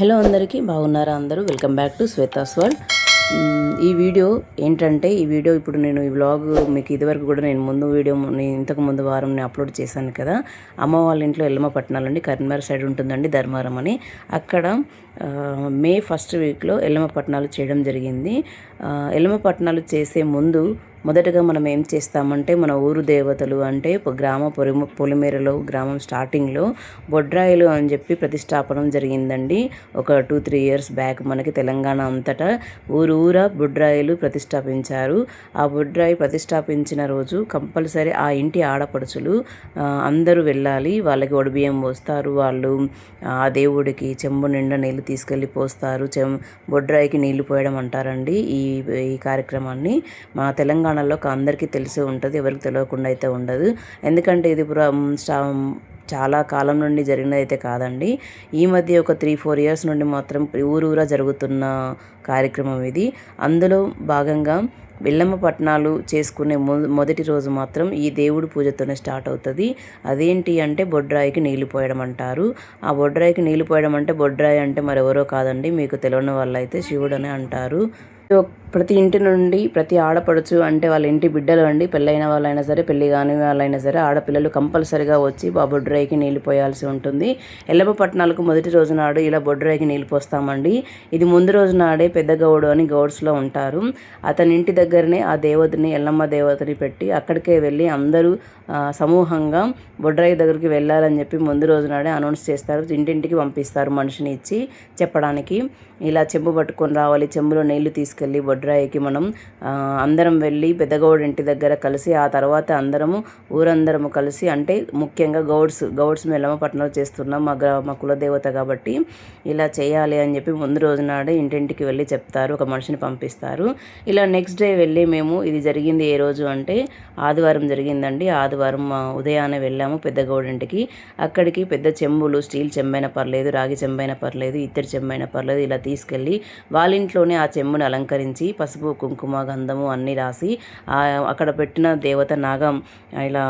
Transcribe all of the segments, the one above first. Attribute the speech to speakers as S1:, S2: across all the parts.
S1: Hello అందరికీ బాగున్నారా అందరూ? Welcome back to Shweta's world. ఈ వీడియో ఏంటంటే ఇప్పుడు నేను ఈ వ్లాగ్ మీకు ఇదివరకు కూడా నేను ఇంతకు ముందు వారం నేను అప్లోడ్ చేశాను కదా. అమ్మ వాళ్ళ ఇంట్లో ఎల్లమ్మ పట్నాలండి, కరీంనగర్ సైడ్ ఉంటుందండి ధర్మారం అని. అక్కడ మే ఫస్ట్ వీక్లో ఎల్లమ్మ పట్నాలు చేయడం జరిగింది. ఎల్లమ్మ పట్నాలు చేసే ముందు మొదటగా మనం ఏం చేస్తామంటే మన ఊరు దేవతలు అంటే గ్రామ పొలిమేరలో గ్రామం స్టార్టింగ్లో బొడ్రాయిలు అని చెప్పి ప్రతిష్టాపనం జరిగిందండి. ఒక 2-3 ఇయర్స్ బ్యాక్ మనకి తెలంగాణ అంతటా ఊరూరా బొడ్రాయిలు ప్రతిష్టాపించారు. ఆ బొడ్రాయి ప్రతిష్టాపించిన రోజు కంపల్సరీ ఆ ఇంటి ఆడపడుచులు అందరూ వెళ్ళాలి. వాళ్ళకి ఒడిబియ్యం పోస్తారు. వాళ్ళు ఆ దేవుడికి చెంబు నిండా నీళ్ళు తీసుకెళ్ళి పోస్తారు. బొడ్రాయికి నీళ్లు పోయడం అంటారండి ఈ కార్యక్రమాన్ని. మా తెలంగాణలో అందరికీ తెలిసి ఉంటుంది, ఎవరికి తెలియకుండా అయితే ఉండదు. ఎందుకంటే ఇది చాలా కాలం నుండి జరిగినది అయితే కాదండి. ఈ మధ్య ఒక 3-4 ఇయర్స్ నుండి మాత్రం ఊరూరా జరుగుతున్న కార్యక్రమం ఇది. అందులో భాగంగా ఎల్లమ్మ పట్నాలు చేసుకునే మొదటి రోజు మాత్రం ఈ దేవుడి పూజతోనే స్టార్ట్ అవుతుంది. అదేంటి అంటే బొడ్రాయికి నీళ్లు పోయడం అంటారు. ఆ బొడ్రాయికి నీళ్లు పోయడం అంటే బొడ్రాయి అంటే మరెవరో కాదండి, మీకు తెలియని వాళ్ళైతే శివుడనే అంటారు. ప్రతి ఇంటి నుండి ప్రతి ఆడపడుచు అంటే వాళ్ళ ఇంటి బిడ్డలు అండి, పెళ్ళైన వాళ్ళైనా సరే పెళ్ళి కాని వాళ్ళైనా సరే ఆడపిల్లలు కంపల్సరిగా వచ్చి ఆ బొడ్రాయికి నీళ్ళు పోయాల్సి ఉంటుంది. ఎల్లమ్మ పట్నాలకు మొదటి రోజు నాడు ఇలా బొడ్రాయికి నీళ్ళు పోస్తామండి. ఇది ముందు రోజు నాడే పెద్ద గౌడు అని గౌడ్స్లో ఉంటారు. అతని ఇంటి దగ్గరనే ఆ దేవతని ఎల్లమ్మ దేవతని పెట్టి అక్కడికే వెళ్ళి అందరూ సమూహంగా బొడ్రాయి దగ్గరికి వెళ్ళాలని చెప్పి ముందు రోజు నాడే అనౌన్స్ చేస్తారు. ఇంటింటికి పంపిస్తారు మనిషిని ఇచ్చి చెప్పడానికి. ఇలా చెంబు పట్టుకొని రావాలి, చెంబులో నీళ్లు తీసుకెళ్ళి బొడ్రాయికి మనం అందరం వెళ్ళి పెద్దగౌడు ఇంటి దగ్గర కలిసి ఆ తర్వాత ఊరందరము కలిసి, అంటే ముఖ్యంగా గౌడ్స్ ఎల్లమ్మ పట్నాలు చేస్తున్నాం మా కులదేవత కాబట్టి ఇలా చేయాలి అని చెప్పి ముందు రోజు నాడే ఇంటింటికి వెళ్ళి చెప్తారు, ఒక మనిషిని పంపిస్తారు. ఇలా నెక్స్ట్ డే వెళ్ళి మేము ఇది జరిగింది ఏ రోజు అంటే ఆదివారం జరిగిందండి. ఆదివారం ఉదయాన్నే వెళ్ళాము పెద్దగౌడు ఇంటికి. అక్కడికి పెద్ద చెంబులు, స్టీల్ చెంబైనా పర్లేదు, రాగి చెంబైనా పర్లేదు, ఇత్తడి చెంబైనా పర్లేదు, ఇలా తీసుకెళ్ళి వాళ్ళ ఇంట్లోనే ఆ చెంబును అలంకరించి పసుపు కుంకుమ గంధము అన్నీ రాసి అక్కడ పెట్టిన దేవత నాగం ఇలా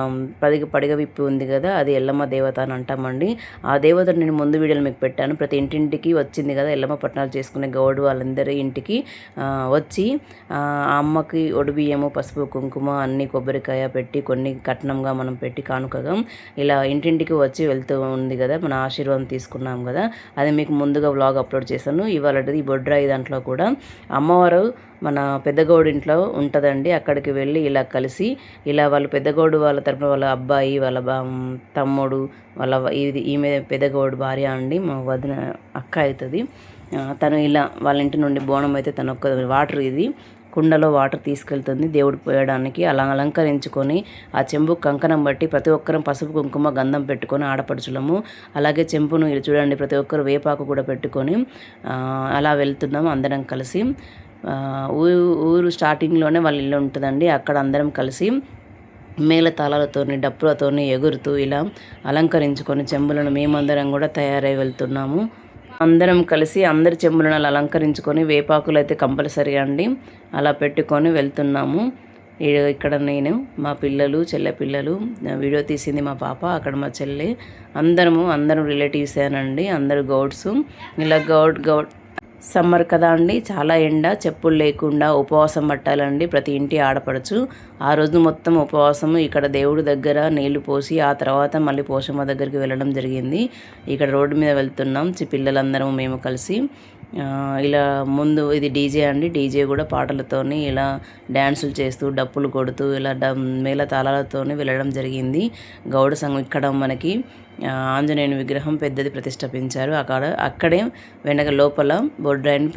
S1: పడిగ విప్పి ఉంది కదా, అది ఎల్లమ్మ దేవత అని అంటామండి. ఆ దేవతను నేను ముందు వీడియోలు మీకు పెట్టాను. ప్రతి ఇంటింటికి వచ్చింది కదా ఎల్లమ్మ పట్నాలు చేసుకునే గౌడు వాళ్ళందరి ఇంటికి వచ్చి ఆ అమ్మకి ఒడిబియ్యము పసుపు కుంకుమ అన్ని కొబ్బరికాయ పెట్టి కొన్ని కట్నంగా మనం పెట్టి కానుకగా ఇలా ఇంటింటికి వచ్చి వెళ్తూ ఉంది కదా, మన ఆశీర్వాదం తీసుకున్నాం కదా. అది మీకు ముందుగా వ్లాగ్ అప్లోడ్ చేశాను. ఇవాళది ఈ బొడ్రాయి దాంట్లో కూడా అమ్మవారు మన పెద్దగౌడు ఇంట్లో ఉంటుందండి. అక్కడికి వెళ్ళి ఇలా కలిసి ఇలా వాళ్ళు పెద్దగౌడు వాళ్ళ తరపున వాళ్ళ అబ్బాయి, వాళ్ళ తమ్ముడు, ఈమె పెద్దగౌడు భార్య అండి, మా వదిన అక్క అవుతుంది. తను ఇలా వాళ్ళ ఇంటి నుండి బోనం అయితే తను ఒక్క వాటర్ ఇది కుండలో వాటర్ తీసుకెళ్తుంది దేవుడు పోయడానికి. అలా అలంకరించుకొని ఆ చెంబు కంకణం బట్టి ప్రతి ఒక్కరం పసుపు కుంకుమ గంధం పెట్టుకొని ఆడపడుచులము. అలాగే చెంపును చూడండి ప్రతి ఒక్కరు వేపాకు కూడా పెట్టుకొని అలా వెళ్తున్నాము అందరం కలిసి. ఊరు స్టార్టింగ్లోనే వాళ్ళ ఇల్లు ఉంటుందండి. అక్కడ అందరం కలిసి మేళతాళాలతోని డప్పులతోని ఎగురుతూ ఇలా అలంకరించుకొని చెంబులను మేమందరం కూడా తయారై వెళ్తున్నాము. అందరం కలిసి అందరి చెంబులను అలా అలంకరించుకొని వేపాకులు అయితే కంపల్సరీ అండి అలా పెట్టుకొని వెళ్తున్నాము. ఇక్కడ నేను, మా పిల్లలు, చెల్లె పిల్లలు, వీడియో తీసింది మా పాప, అక్కడ మా చెల్లె, అందరం రిలేటివ్సేనండి, అందరూ గౌడ్స్. ఇలా గౌడ్ సమ్మర్ కదా అండి, చాలా ఎండ, చెప్పులు లేకుండా ఉపవాసం పట్టాలండి ప్రతి ఇంటి ఆడపడచ్చు. ఆ రోజు మొత్తం ఉపవాసము. ఇక్కడ దేవుడి దగ్గర నీళ్లు పోసి ఆ తర్వాత మళ్ళీ పోషమ్మ దగ్గరికి వెళ్ళడం జరిగింది. ఇక్కడ రోడ్డు మీద వెళ్తున్నాం పిల్లలందరం మేము కలిసి. ఇలా ముందు ఇది డీజే అండి, డీజే కూడా పాటలతోని ఇలా డ్యాన్సులు చేస్తూ డప్పులు కొడుతూ ఇలా మేళ తాళాలతోని వెళ్ళడం జరిగింది. గౌడ సంఘం ఇక్కడ మనకి ఆంజనేయుని విగ్రహం పెద్దది ప్రతిష్ఠాపించారు. అక్కడే వెనక లోపల బొడ్రాయిని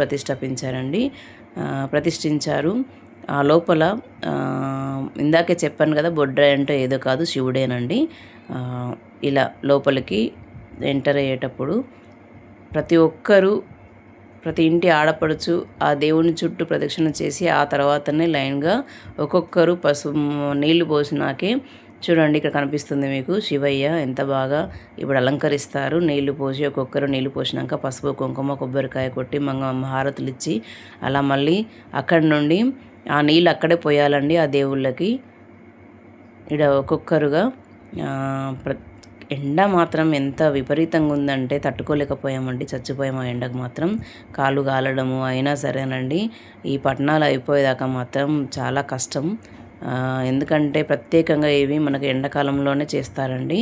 S1: ప్రతిష్ఠించారు. ఆ లోపల ఇందాకే చెప్పాను కదా బొడ్రాయి అంటే ఏదో కాదు శివుడేనండి. ఇలా లోపలికి ఎంటర్ అయ్యేటప్పుడు ప్రతి ఇంటి ఆడపడుచు ఆ దేవుని చుట్టూ ప్రదక్షిణ చేసి ఆ తర్వాతనే లైన్గా ఒక్కొక్కరు నీళ్లు పోసినాకే చూడండి ఇక్కడ కనిపిస్తుంది మీకు శివయ్య ఎంత బాగా ఇప్పుడు అలంకరిస్తారు. నీళ్లు పోసి ఒక్కొక్కరు నీళ్లు పోసినాక పసుపు కుంకుమ కొబ్బరికాయ కొట్టి హారతులు ఇచ్చి అలా మళ్ళీ అక్కడి నుండి ఆ నీళ్ళు అక్కడే పోయాలండి ఆ దేవుళ్ళకి. ఇక్కడ ఒక్కొక్కరుగా ఎండ మాత్రం ఎంత విపరీతంగా ఉందంటే తట్టుకోలేకపోయామండి, చచ్చిపోయాము ఆ ఎండకు మాత్రం. కాళ్ళు కాలడము అయినా సరేనండి, ఈ పట్టణాలు అయిపోయేదాకా మాత్రం చాలా కష్టం. ఎందుకంటే ప్రత్యేకంగా ఇవి మనకు ఎండాకాలంలోనే చేస్తారండి.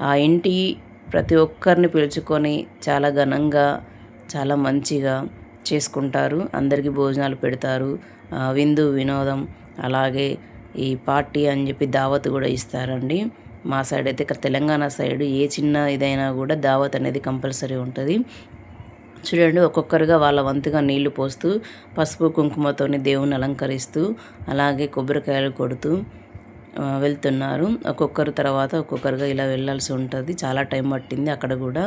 S1: ఆ ఇంటి ప్రతి ఒక్కరిని పిలుచుకొని చాలా ఘనంగా, చాలా మంచిగా చేసుకుంటారు. అందరికీ భోజనాలు పెడతారు, విందు వినోదం, అలాగే ఈ పార్టీ అని చెప్పి దావత్ కూడా ఇస్తారండి. మా సైడ్ అయితే ఇక్కడ తెలంగాణ సైడ్ ఏ చిన్న ఇదైనా కూడా దావత్ అనేది కంపల్సరీ ఉంటుంది. చూడండి, ఒక్కొక్కరుగా వాళ్ళ వంతుగా నీళ్లు పోస్తూ పసుపు కుంకుమతోని దేవుని అలంకరిస్తూ అలాగే కొబ్బరికాయలు కొడుతూ వెళ్తున్నారు. ఒక్కొక్కరు తర్వాత ఒక్కొక్కరుగా ఇలా వెళ్ళాల్సి ఉంటుంది. చాలా టైం పట్టింది అక్కడ కూడా.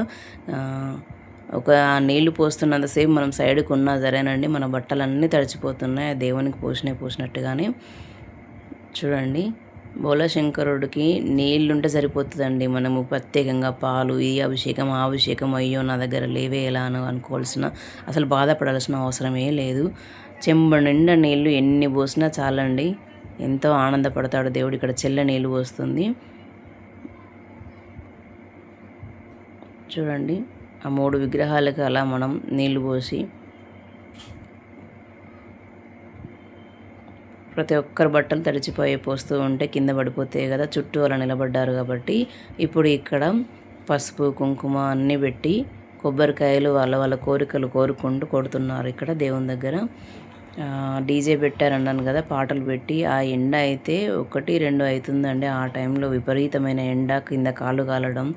S1: ఒక నీళ్లు పోస్తున్నంతసేపు మనం సైడ్కి ఉన్నా సరేనండి, మన బట్టలన్నీ తడిచిపోతున్నాయి దేవునికి పోసినట్టుగానే. చూడండి, బోళశంకరుడికి నీళ్ళుంటే సరిపోతుందండి. మనము ప్రత్యేకంగా పాలు, ఈ అభిషేకం ఆ అభిషేకం అయ్యో నా దగ్గర లేవే ఎలా అని అనుకోవాల్సిన, అసలు బాధపడాల్సిన అవసరమే లేదు. చెంబు నిండా నీళ్ళు ఎన్ని పోసినా చాలండి. ఎంతో ఆనందపడతాడు దేవుడు. ఇక్కడ చెల్ల నీళ్ళు పోస్తుంది. చూడండి, ఆ 3 విగ్రహాలకు అలా మనం నీళ్లు పోసి ప్రతి ఒక్కరు బట్టలు తడిచిపోయి పోస్తూ ఉంటే కింద పడిపోతాయి కదా, చుట్టూ అలా నిలబడ్డారు కాబట్టి ఇప్పుడు ఇక్కడ పసుపు కుంకుమ అన్నీ పెట్టి కొబ్బరికాయలు వాళ్ళ కోరికలు కోరుకుంటూ కొడుతున్నారు ఇక్కడ దేవుని దగ్గర. డీజే పెట్టారన్నాను కదా, పాటలు పెట్టి. ఆ ఎండ అయితే 1-2 అవుతుందండి. ఆ టైంలో విపరీతమైన ఎండ, కింద కాళ్ళు కాలడం.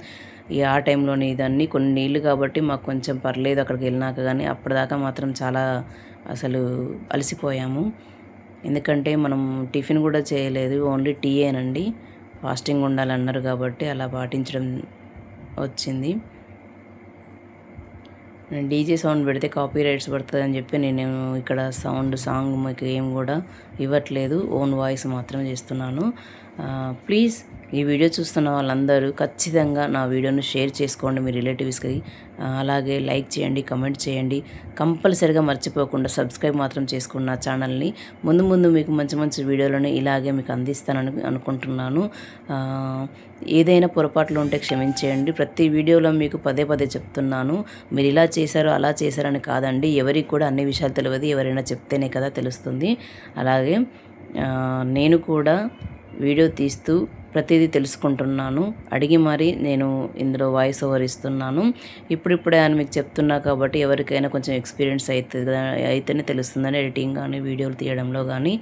S1: ఆ టైంలోని ఇదన్నీ కొన్ని నీళ్ళు కాబట్టి మాకు కొంచెం పర్లేదు అక్కడికి వెళ్ళినాక, కానీ అప్పటిదాకా మాత్రం చాలా అసలు అలసిపోయాము. ఎందుకంటే మనం టిఫిన్ కూడా చేయలేదు, ఓన్లీ టీయేనండి. ఫాస్టింగ్ ఉండాలన్నారు కాబట్టి అలా పాటించడం వచ్చింది. నేను డీజే సౌండ్ పెడితే కాపీ రైట్స్ పడుతుందని చెప్పి నేను ఇక్కడ సాంగ్ మీకు ఏం కూడా ఇవ్వట్లేదు, ఓన్ వాయిస్ మాత్రమే చేస్తున్నాను. ప్లీజ్ ఈ వీడియో చూస్తున్న వాళ్ళందరూ ఖచ్చితంగా నా వీడియోను షేర్ చేసుకోండి మీ రిలేటివ్స్కి. అలాగే లైక్ చేయండి, కమెంట్ చేయండి. కంపల్సరిగా మర్చిపోకుండా సబ్స్క్రైబ్ మాత్రం చేసుకోండి నా ఛానల్ని. ముందు మీకు మంచి వీడియోలను ఇలాగే మీకు అందిస్తానని అనుకుంటున్నాను. ఏదైనా పొరపాట్లు ఉంటే క్షమించేయండి. ప్రతి వీడియోలో మీకు పదే చెప్తున్నాను, మీరు ఇలా చేశారు అలా చేశారని కాదండి. ఎవరికి కూడా అన్ని విషయాలు తెలియదు, ఎవరైనా చెప్తేనే కదా తెలుస్తుంది. అలాగే నేను కూడా వీడియో తీస్తూ ప్రతిదీ తెలుసుకుంటున్నాను, అడిగి మరి నేను ఇందులో వాయిస్ ఓవర్ ఇస్తున్నాను. ఇప్పుడిప్పుడే అని మీకు చెప్తున్నా కాబట్టి ఎవరికైనా కొంచెం ఎక్స్పీరియన్స్ అయితేనే తెలుస్తుందని ఎడిటింగ్ కానీ వీడియోలు తీయడంలో కానీ.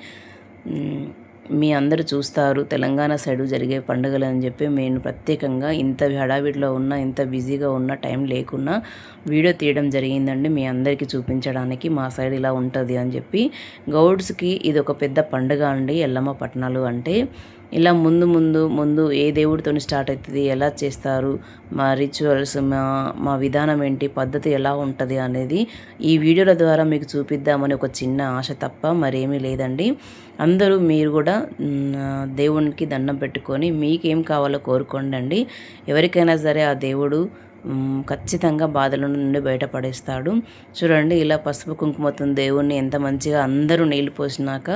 S1: మీ అందరూ చూస్తారు తెలంగాణ సైడు జరిగే పండుగలు అని చెప్పి నేను ప్రత్యేకంగా ఇంత హడావిడిలో ఉన్నా, ఇంత బిజీగా ఉన్న టైం లేకున్నా వీడియో తీయడం జరిగిందండి మీ అందరికీ చూపించడానికి. మా సైడ్ ఇలా ఉంటుంది అని చెప్పి. గౌడ్స్కి ఇది ఒక పెద్ద పండుగ అండి ఎల్లమ్మ పట్టణాలు అంటే. ఇలా ముందు ఏ దేవుడితో స్టార్ట్ అవుతుంది, ఎలా చేస్తారు, మా రిచువల్స్, మా విధానం ఏంటి, పద్ధతి ఎలా ఉంటుంది అనేది ఈ వీడియోల ద్వారా మీకు చూపిద్దామని ఒక చిన్న ఆశ తప్ప మరేమీ లేదండి. అందరూ మీరు కూడా దేవునికి దండం పెట్టుకొని మీకేం కావాలో కోరుకోండి. ఎవరికైనా సరే ఆ దేవుడు ఖచ్చితంగా బాధల నుండి బయటపడేస్తాడు. చూడండి, ఇలా పసుపు కుంకుమతో దేవుణ్ణి ఎంత మంచిగా అందరూ నీళ్ళు పోసినాక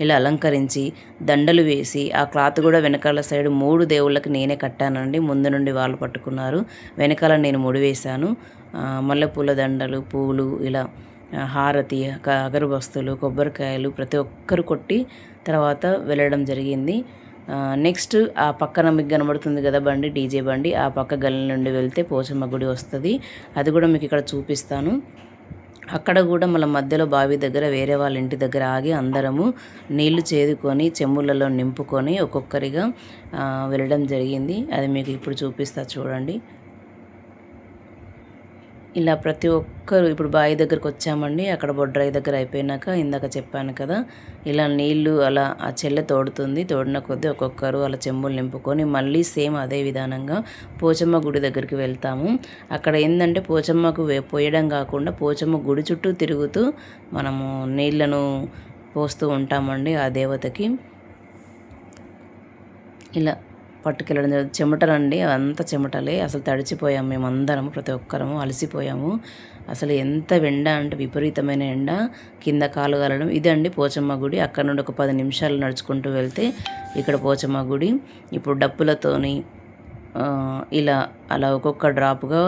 S1: ఇలా అలంకరించి దండలు వేసి, ఆ క్లాత్ కూడా వెనకాల సైడ్ 3 దేవుళ్ళకి నేనే కట్టానండి. ముందు నుండి వాళ్ళు పట్టుకున్నారు, వెనకాల నేను ముడివేశాను. మల్లెపూల దండలు, పూలు, ఇలా హారతి, అగరబస్తులు, కొబ్బరికాయలు ప్రతి ఒక్కరు కొట్టి తర్వాత వెళ్ళడం జరిగింది. నెక్స్ట్ ఆ పక్కన మీకు కనబడుతుంది కదా బండి, డీజే బండి, ఆ పక్క గల్లీ నుండి వెళ్తే పోచమ్మ గుడి వస్తుంది. అది కూడా మీకు ఇక్కడ చూపిస్తాను. అక్కడ కూడా మన మధ్యలో బావి దగ్గర వేరే వాళ్ళ ఇంటి దగ్గర ఆగి అందరము నీళ్లు చేదుకొని చెంబులలో నింపుకొని ఒక్కొక్కరిగా వెళ్ళడం జరిగింది. అది మీకు ఇప్పుడు చూపిస్తా చూడండి. ఇలా ప్రతి ఒక్కరు ఇప్పుడు బావి దగ్గరకు వచ్చామండి. అక్కడ బొడ్రాయి దగ్గర అయిపోయినాక ఇందాక చెప్పాను కదా, ఇలా నీళ్లు అలా ఆ చెల్లె తోడుతుంది. తోడిన కొద్దీ ఒక్కొక్కరు అలా చెంబులు నింపుకొని మళ్ళీ సేమ్ అదే విధానంగా పోచమ్మ గుడి దగ్గరికి వెళ్తాము. అక్కడ ఏంటంటే పోచమ్మకు పోయడం కాకుండా పోచమ్మ గుడి చుట్టూ తిరుగుతూ మనము నీళ్లను పోస్తూ ఉంటామండి ఆ దేవతకి. ఇలా పట్టుకెళ్ళడం జరుగుతుంది. చెమటలండి, అంత చెమటలే. అసలు తడిచిపోయాము మేమందరము, ప్రతి ఒక్కరము అలసిపోయాము. అసలు ఎంత ఎండ అంటే విపరీతమైన ఎండ, కింద కాలు కాలడం. ఇదండి పోచమ్మ గుడి. అక్కడ నుండి ఒక 10 నిమిషాలు నడుచుకుంటూ వెళ్తే ఇక్కడ పోచమ్మ గుడి. ఇప్పుడు డప్పులతోని ఇలా అలా ఒక్కొక్క డ్రాప్గా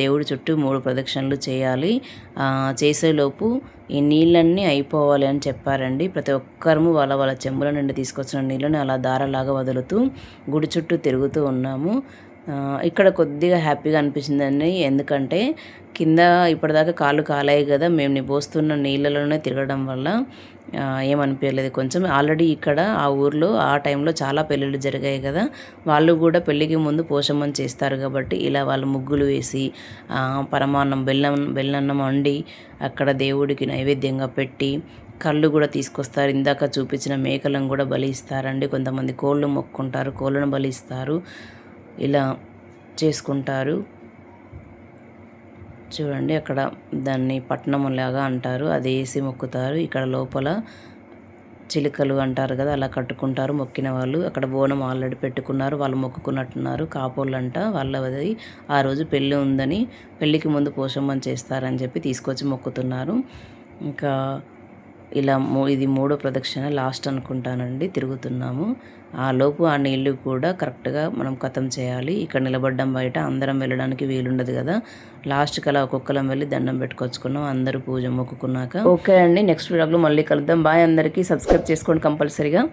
S1: దేవుడి చుట్టూ 3 ప్రదక్షిణలు చేయాలి. చేసేలోపు ఈ నీళ్ళన్నీ అయిపోవాలి అని చెప్పారండి. ప్రతి ఒక్కరము వాళ్ళ వాళ్ళ చెంబుల నుండి తీసుకొచ్చిన నీళ్ళని అలా దారలాగా వదులుతూ గుడి చుట్టూ తిరుగుతూ ఉన్నాము. ఇక్కడ కొద్దిగా హ్యాపీగా అనిపించిందండి. ఎందుకంటే కింద ఇప్పటిదాకా కాళ్ళు కాలాయి కదా, మేము పోస్తున్న నీళ్ళలోనే తిరగడం వల్ల ఏమనిపించలేదు. కొంచెం ఆల్రెడీ ఇక్కడ ఆ ఊర్లో ఆ టైంలో చాలా పెళ్ళిళ్ళు జరిగాయి కదా, వాళ్ళు కూడా పెళ్ళికి ముందు పోషమ్మని చేస్తారు కాబట్టి ఇలా వాళ్ళు ముగ్గులు వేసి పరమాన్నం బెల్లన్నం వండి అక్కడ దేవుడికి నైవేద్యంగా పెట్టి కళ్ళు కూడా తీసుకొస్తారు. ఇందాక చూపించిన మేకలను కూడా బలి ఇస్తారండి. కొంతమంది కోళ్ళు మొక్కుంటారు, కోళ్ళను బలి ఇస్తారు. ఇలా చేసుకుంటారు. చూడండి అక్కడ దాన్ని పట్నం లాగా అంటారు, అది వేసి మొక్కుతారు. ఇక్కడ లోపల చిలుకలు అంటారు కదా, అలా కట్టుకుంటారు మొక్కిన వాళ్ళు. అక్కడ బోనం ఆల్రెడీ పెట్టుకున్నారు, వాళ్ళు మొక్కుకున్నట్టున్నారు. కాపోళ్ళంట వాళ్ళది ఆ రోజు పెళ్ళి ఉందని, పెళ్ళికి ముందు పోషమ్మని చేస్తారని చెప్పి తీసుకొచ్చి మొక్కుతున్నారు. ఇంకా ఇలా ఇది 3వ ప్రదక్షిణ లాస్ట్ అనుకుంటానండి తిరుగుతున్నాము. ఆ లోపు ఆ నీళ్ళు కూడా కరెక్ట్గా మనం ఖతం చేయాలి. ఇక్కడ నిలబడ్డం బయట అందరం వెళ్ళడానికి వీలుండదు కదా, లాస్ట్కి అలా ఒక్కొక్కరం వెళ్ళి దండం పెట్టుకొచ్చుకున్నాం అందరూ పూజ మొక్కుకున్నాక. ఓకే అండి, నెక్స్ట్ వీడియోలో మళ్ళీ కలుద్దాం. బాయ్ అందరికీ. సబ్స్క్రైబ్ చేసుకోండి కంపల్సరీగా.